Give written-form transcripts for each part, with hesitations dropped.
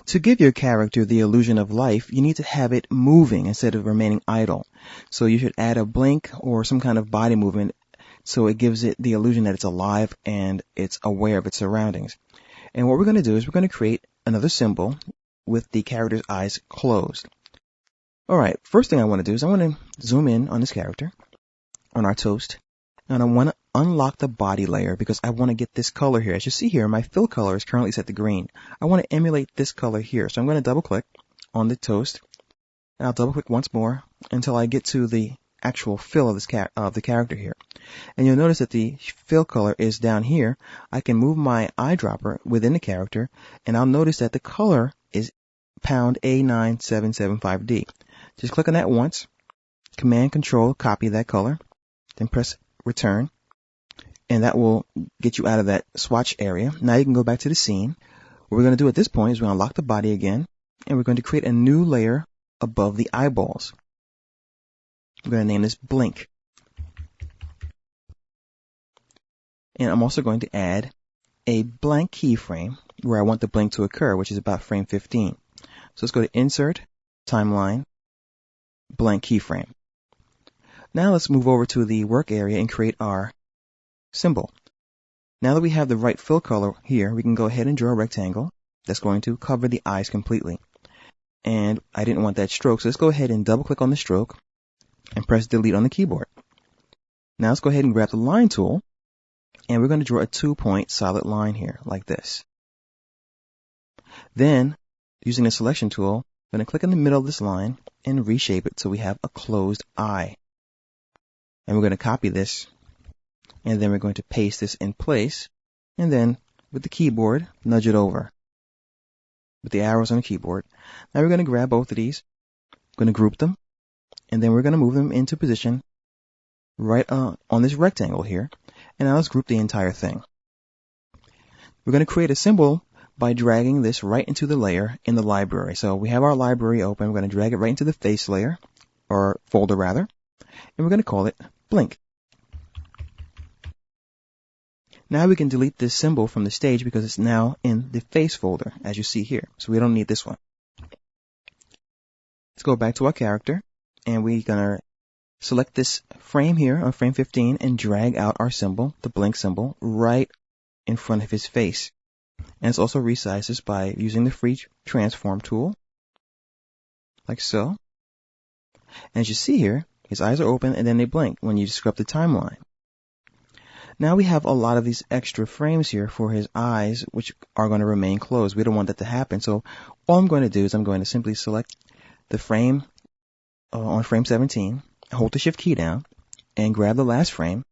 To give your character the illusion of life, you need to have it moving instead of remaining idle. So you should add a blink or some kind of body movement so it gives it the illusion that it's alive and it's aware of its surroundings. And what we're going to do is we're going to create another symbol with the character's eyes closed. Alright, first thing I want to do is I want to zoom in on this character, on our toast, and I want to unlock the body layer because I want to get this color here. As you see here, my fill color is currently set to green. I want to emulate this color here. So I'm going to double click on the toast, and I'll double click once more until I get to the actual fill of the character here. And you'll notice that the fill color is down here. I can move my eyedropper within the character, and I'll notice that the color is pound A9775D. Just click on that once, Command Control, copy that color, then press return, and that will get you out of that swatch area. Now you can go back to the scene. What we're going to do at this point is we're going to lock the body again, and we're going to create a new layer above the eyeballs. I'm going to name this blink. And I'm also going to add a blank keyframe where I want the blink to occur, which is about frame 15. So let's go to Insert, Timeline, Blank Keyframe. Now let's move over to the work area and create our symbol. Now that we have the right fill color here, we can go ahead and draw a rectangle that's going to cover the eyes completely. And I didn't want that stroke, so let's go ahead and double click on the stroke and press delete on the keyboard. Now let's go ahead and grab the line tool, and we're going to draw a 2-point solid line here, like this. Then, using the selection tool, I'm going to click in the middle of this line and reshape it so we have a closed eye. And we're going to copy this, and then we're going to paste this in place, and then with the keyboard, nudge it over with the arrows on the keyboard. Now we're going to grab both of these, going to group them, and then we're going to move them into position right on this rectangle here. And now let's group the entire thing. We're going to create a symbol by dragging this right into the layer in the library. So we have our library open. We're going to drag it right into the face layer, or folder rather, and we're going to call it blink. Now we can delete this symbol from the stage because it's now in the face folder, as you see here. So we don't need this one. Let's go back to our character, and we're going to select this frame here on frame 15 and drag out our symbol, the blink symbol, right in front of his face. And let's also resize this by using the free transform tool, like so. And as you see here, his eyes are open and then they blink when you scrub the timeline. Now we have a lot of these extra frames here for his eyes, which are going to remain closed. We don't want that to happen. So all I'm going to do is I'm going to simply select the frame on frame 17, hold the shift key down, and grab the last frame.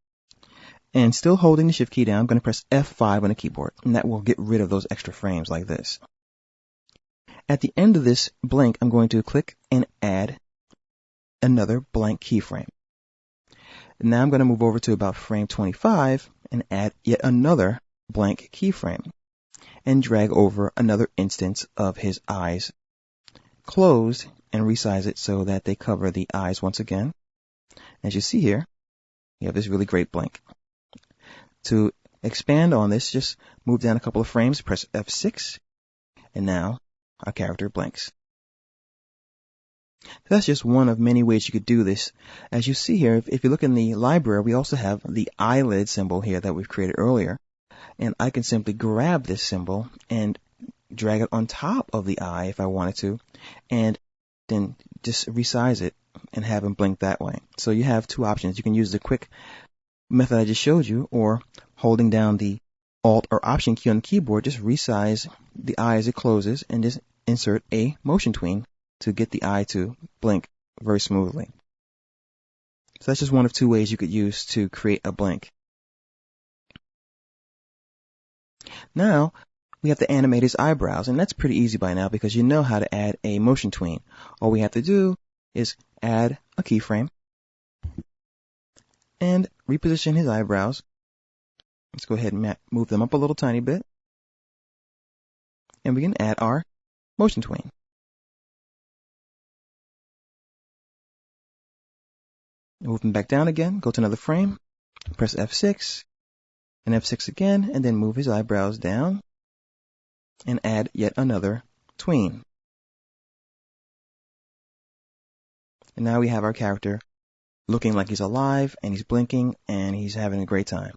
And still holding the shift key down, I'm going to press F5 on the keyboard, and that will get rid of those extra frames like this. At the end of this blink, I'm going to click and add another blank keyframe. Now I'm going to move over to about frame 25 and add yet another blank keyframe and drag over another instance of his eyes closed and resize it so that they cover the eyes once again. As you see here, you have this really great blink. To expand on this, just move down a couple of frames, press F6, and now our character blinks. That's just one of many ways you could do this. As you see here, if you look in the library, we also have the eyelid symbol here that we've created earlier. And I can simply grab this symbol and drag it on top of the eye if I wanted to, and then just resize it and have him blink that way. So you have two options. You can use the quick method I just showed you, or holding down the Alt or Option key on the keyboard, just resize the eye as it closes and just insert a motion tween to get the eye to blink very smoothly. So that's just one of two ways you could use to create a blink. Now we have to animate his eyebrows, and that's pretty easy by now because you know how to add a motion tween. All we have to do is add a keyframe and reposition his eyebrows. Let's go ahead and move them up a little tiny bit, and we can add our motion tween. Move them back down again, go to another frame, press F6, and F6 again, and then move his eyebrows down and add yet another tween. And now we have our character looking like he's alive, and he's blinking, and he's having a great time.